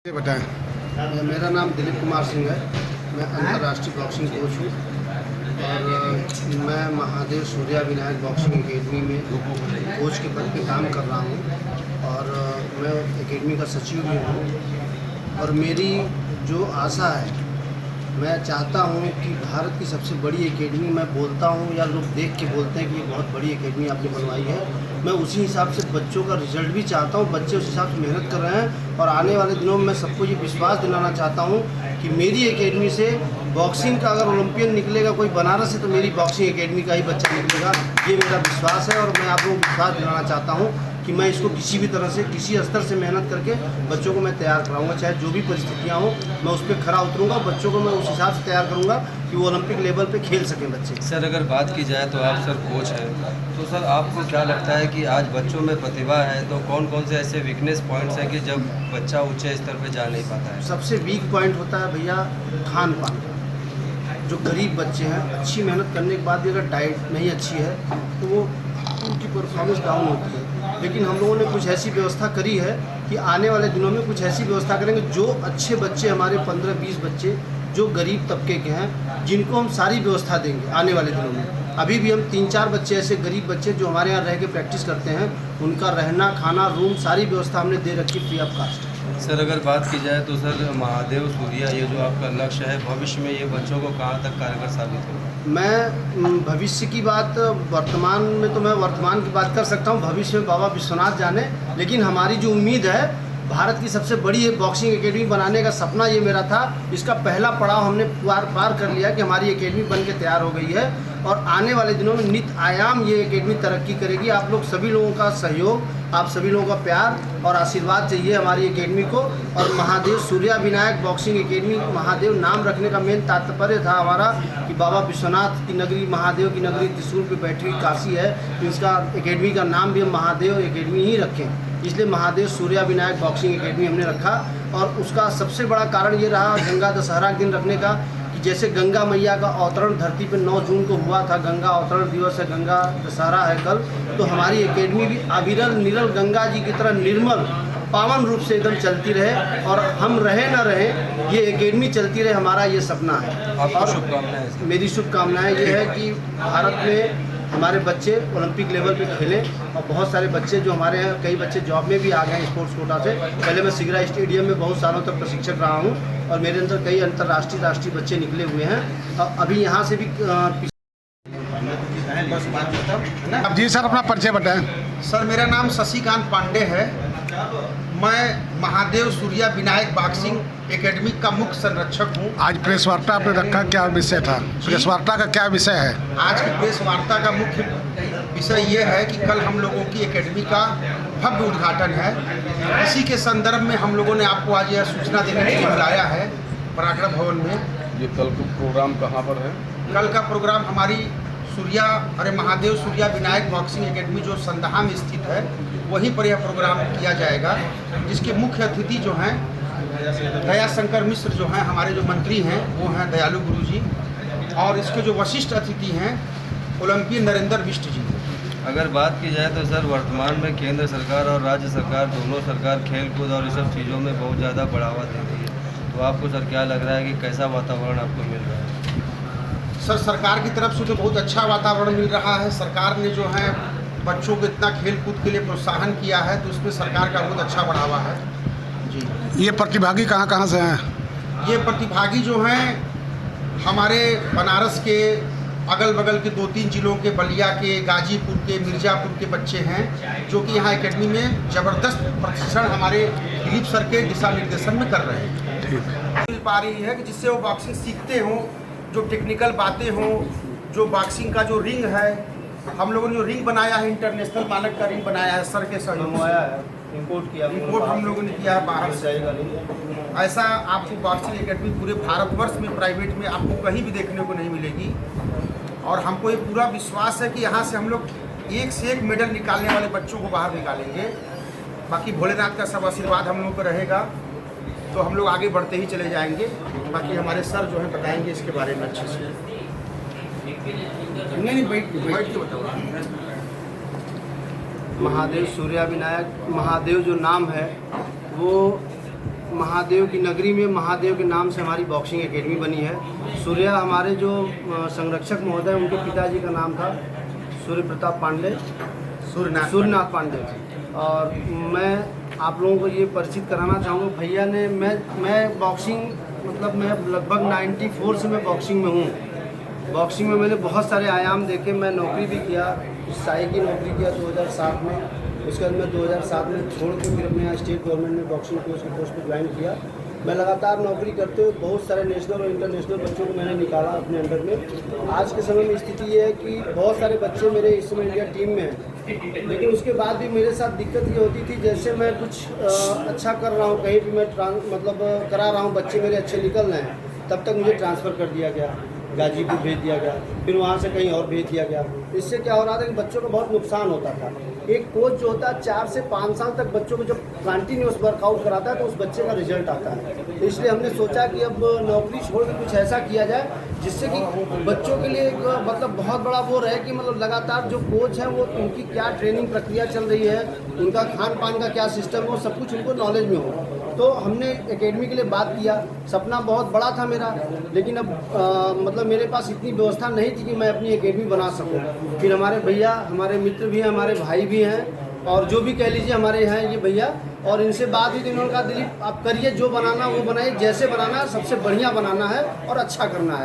ये बताएं। मेरा नाम दिलीप कुमार सिंह है। मैं अंतर्राष्ट्रीय बॉक्सिंग कोच हूँ और मैं महादेव सूर्या विनायक बॉक्सिंग एकेडमी में कोच के पद पे काम कर रहा हूँ और मैं एकेडमी का सचिव भी हूँ। और मेरी जो आशा है, मैं चाहता हूँ कि भारत की सबसे बड़ी एकेडमी, मैं बोलता हूँ या लोग देख के बोलते हैं कि ये बहुत बड़ी एकेडमी आपने बनवाई है, मैं उसी हिसाब से बच्चों का रिजल्ट भी चाहता हूँ। बच्चे उस हिसाब से मेहनत कर रहे हैं और आने वाले दिनों में मैं सबको ये विश्वास दिलाना चाहता हूँ कि मेरी एकेडमी से बॉक्सिंग का अगर ओलंपियन निकलेगा कोई बनारस से, तो मेरी बॉक्सिंग एकेडमी का ही बच्चा निकलेगा। ये मेरा विश्वास है और मैं आप लोगों को विश्वास दिलाना चाहता हूँ कि मैं इसको किसी भी तरह से, किसी स्तर से मेहनत करके बच्चों को मैं तैयार कराऊंगा। चाहे जो भी परिस्थितियाँ हों, मैं उस पर खरा उतरूंगा। बच्चों को मैं उस हिसाब से तैयार करूंगा कि वो ओलंपिक लेवल पे खेल सकें बच्चे। सर, अगर बात की जाए तो आप सर कोच हैं, तो सर आपको क्या लगता है कि आज बच्चों में प्रतिभा है तो कौन कौन से ऐसे वीकनेस पॉइंट्स हैं कि जब बच्चा ऊंचे स्तर पे जा नहीं पाता है? सबसे वीक पॉइंट होता है भैया खान पान। जो गरीब बच्चे हैं, अच्छी मेहनत करने के बाद भी अगर डाइट नहीं अच्छी है तो वो उनकी परफॉर्मेंस डाउन होती है। लेकिन हम लोगों ने कुछ ऐसी व्यवस्था करी है कि आने वाले दिनों में कुछ ऐसी व्यवस्था करेंगे, जो अच्छे बच्चे हमारे 15-20 बच्चे जो गरीब तबके के हैं, जिनको हम सारी व्यवस्था देंगे आने वाले दिनों में। अभी भी हम 3-4 बच्चे ऐसे गरीब बच्चे जो हमारे यहाँ रह के प्रैक्टिस करते हैं, उनका रहना, खाना, रूम, सारी व्यवस्था हमने दे रखी फ्री ऑफ कास्ट। सर, अगर बात की जाए तो सर महादेव सूर्या, ये जो आपका लक्ष्य है, भविष्य में ये बच्चों को कहाँ तक कारगर साबित होगा? मैं भविष्य की बात, वर्तमान में तो मैं वर्तमान की बात कर सकता हूँ, भविष्य में बाबा विश्वनाथ जाने। लेकिन हमारी जो उम्मीद है, भारत की सबसे बड़ी बॉक्सिंग एकेडमी बनाने का सपना ये मेरा था। इसका पहला पड़ाव हमने पार कर लिया कि हमारी एकेडमी बन के तैयार हो गई है और आने वाले दिनों में नित आयाम ये एकेडमी तरक्की करेगी। आप लोग सभी लोगों का सहयोग, आप सभी लोगों का प्यार और आशीर्वाद चाहिए हमारी एकेडमी को। और महादेव सूर्या विनायक बॉक्सिंग एकेडमी, महादेव नाम रखने का मेन तात्पर्य था हमारा कि बाबा विश्वनाथ की नगरी, महादेव की नगरी त्रिशूल पे बैठी हुई काशी है, तो इसका एकेडमी का नाम भी हम महादेव एकेडमी ही रखें। इसलिए महादेव सूर्या विनायक बॉक्सिंग एकेडमी हमने रखा। और उसका सबसे बड़ा कारण ये रहा गंगा दशहरा के दिन रखने का, कि जैसे गंगा मैया का अवतरण धरती पे 9 जून को हुआ था, गंगा अवतरण दिवस है, गंगा दशहरा है कल, तो हमारी एकेडमी भी अविरल निरल गंगा जी की तरह निर्मल पावन रूप से एकदम चलती रहे। और हम रहे न रहे, ये एकेडमी चलती रहे, हमारा ये सपना है। आपको शुभकामनाएं। मेरी शुभकामनाएं ये है कि भारत में हमारे बच्चे ओलंपिक लेवल पे खेलें। और बहुत सारे बच्चे जो हमारे यहाँ, कई बच्चे जॉब में भी आ गए हैं स्पोर्ट्स कोटा से। पहले मैं सिगरा स्टेडियम में बहुत सालों तक प्रशिक्षक रहा हूँ और मेरे अंदर कई अंतर्राष्ट्रीय राष्ट्रीय बच्चे निकले हुए हैं। और अभी यहाँ से भी अब जी सर, अपना परिचय बताएं। सर, मेरा नाम शशिकांत पांडे है। मैं महादेव सूर्या विनायक बॉक्सिंग एकेडमी का मुख्य संरक्षक हूँ। आज प्रेस वार्ता आपने रखा, क्या विषय था? प्रेस वार्ता का क्या विषय है? आज की प्रेस वार्ता का मुख्य विषय ये है कि कल हम लोगों की एकेडमी का भव्य उद्घाटन है। इसी के संदर्भ में हम लोगों ने आपको आज यह सूचना देने के लिए बुलाया है पराक्रम भवन में। ये कल का प्रोग्राम कहाँ पर है? कल का प्रोग्राम हमारी महादेव सूर्या विनायक बॉक्सिंग एकेडमी जो संदहा में स्थित है, वहीं पर यह प्रोग्राम किया जाएगा, जिसके मुख्य अतिथि जो हैं दया शंकर मिश्र जो हैं, हमारे जो मंत्री हैं वो हैं दयालु गुरु जी, और इसके जो वशिष्ठ अतिथि हैं ओलंपियन नरेंद्र बिष्ट जी। अगर बात की जाए तो सर वर्तमान में केंद्र सरकार और राज्य सरकार, दोनों सरकार खेलकूद और इस सब चीज़ों में बहुत ज़्यादा बढ़ावा दे रही है, तो आपको सर क्या लग रहा है कि कैसा वातावरण आपको मिल रहा है? सर, सरकार की तरफ से तो बहुत अच्छा वातावरण मिल रहा है। सरकार ने जो है बच्चों को इतना खेल कूद के लिए प्रोत्साहन किया है, तो उसमें सरकार का बहुत अच्छा बढ़ावा है जी। ये प्रतिभागी कहाँ कहाँ से हैं? ये प्रतिभागी जो हैं हमारे बनारस के अगल बगल के 2-3 जिलों के, बलिया के, गाजीपुर के, मिर्ज़ापुर के बच्चे हैं, जो कि यहाँ एकेडमी में ज़बरदस्त प्रशिक्षण हमारे दिलीप सर के दिशा निर्देशन में कर रहे हैं। मिल पा रही है कि जिससे वो बॉक्सिंग सीखते हों, जो टेक्निकल बातें हों, जो बॉक्सिंग का जो रिंग है, हम लोगों ने जो रिंग बनाया है, इंटरनेशनल मानक का रिंग बनाया है, सर के सहयोग से इम्पोर्ट हम लोगों ने किया है बाहर से। ऐसा आपको बॉक्सिंग एकेडमी पूरे भारतवर्ष में प्राइवेट में आपको कहीं भी देखने को नहीं मिलेगी। और हमको ये पूरा विश्वास है कि यहाँ से हम लोग एक से एक मेडल निकालने वाले बच्चों को बाहर निकालेंगे। बाकी भोलेनाथ का सब आशीर्वाद हम लोग को रहेगा, तो हम लोग आगे बढ़ते ही चले जाएंगे। बाकी हमारे सर जो है बताएंगे इसके बारे में अच्छे से। नहीं, बैठ के बताओ। महादेव सूर्या विनायक, महादेव जो नाम है वो महादेव की नगरी में महादेव के नाम से हमारी बॉक्सिंग एकेडमी बनी है। सूर्या हमारे जो संरक्षक महोदय उनके पिताजी का नाम था सूर्य प्रताप पांडे, सूर्यनाथ पांडे। और मैं आप लोगों को ये परिचित कराना चाहूँगा, भैया ने मैं बॉक्सिंग मतलब मैं लगभग 94 से मैं बॉक्सिंग में हूँ। बॉक्सिंग में मैंने बहुत सारे आयाम देखे। मैं नौकरी भी किया, साई की नौकरी किया 2007 में। उसके बाद मैं 2007 में छोड़ के फिर अपने यहाँ स्टेट गवर्नमेंट में बॉक्सिंग कोच के पोस्ट पर ज्वाइन किया। मैं लगातार नौकरी करते हुए बहुत सारे नेशनल और इंटरनेशनल बच्चों को मैंने निकाला अपने अंडर में। आज के समय में स्थिति ये है कि बहुत सारे बच्चे मेरे इस समय इंडिया टीम में हैं, लेकिन उसके बाद भी मेरे साथ दिक्कत ये होती थी, जैसे मैं कुछ अच्छा कर रहा हूँ, कहीं भी मैं मतलब करा रहा हूँ, बच्चे मेरे अच्छे निकल रहे हैं, तब तक मुझे ट्रांसफ़र कर दिया गया, गाजीपुर भेज दिया गया, फिर वहाँ से कहीं और भेज दिया गया। इससे क्या हो रहा था कि बच्चों को बहुत नुकसान होता था। एक कोच जो होता है 4 से 5 साल तक बच्चों को जब कंटिन्यूस वर्कआउट कराता है तो उस बच्चे का रिजल्ट आता है। तो इसलिए हमने सोचा कि अब नौकरी छोड़ के कुछ ऐसा किया जाए जिससे कि बच्चों के लिए एक मतलब बहुत बड़ा वो रहे कि मतलब लगातार जो कोच हैं वो उनकी क्या ट्रेनिंग प्रक्रिया चल रही है, उनका खान पान का क्या सिस्टम है, वो सब कुछ उनको नॉलेज में हो। तो हमने एकेडमी के लिए बात किया। सपना बहुत बड़ा था मेरा, लेकिन अब मतलब मेरे पास इतनी व्यवस्था नहीं थी कि मैं अपनी एकेडमी बना सकूं। फिर हमारे भैया, हमारे मित्र भी हैं, हमारे भाई भी हैं, और जो भी कह लीजिए हमारे यहाँ ये भैया, और इनसे बात हुई तो इन्होंने कहा दिलीप आप करिए, जो बनाना वो बनाइए, जैसे बनाना है सबसे बढ़िया बनाना है और अच्छा करना है।